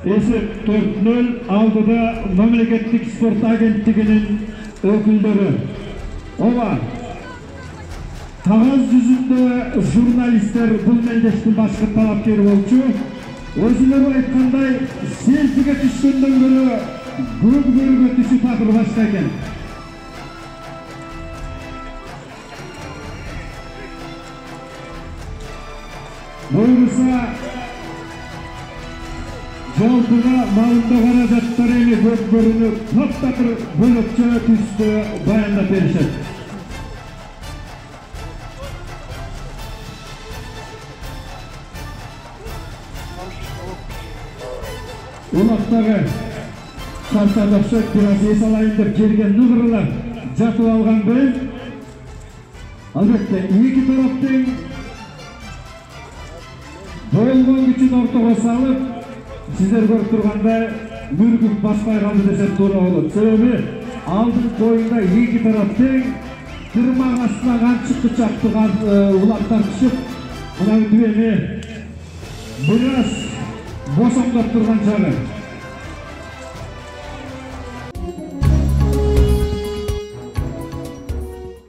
Esep 4-0 aldıda Memleketlik Sport Agentliğinin öküldörü. Ova kağız yüzünde jurnalistler bu mendeştin başka talapkeri bolçu. Özüleri aytkanday selfie'ge düşkөндөн көрө көп көрүүгө түшүү такыр башка экен. Буюрса жалпыга малында каражаттар эми көп көрүнүп, таптакыр бөлөкчө түстө баяндап беришет. Улактагы шаршардапшы бираз эс алайын деп жерге ныгырылап жатып алган бен. Албетте эки тараптын болгон күчүн ортого салып, сиздер көрүп тургандай мүргүп баспай калды десек туура болот. Себеби алдын боюнда эки тараптын тырмак астына канчы кычактыган улактар түшүп, мына дүбени бираз босоңдоп турган жагы.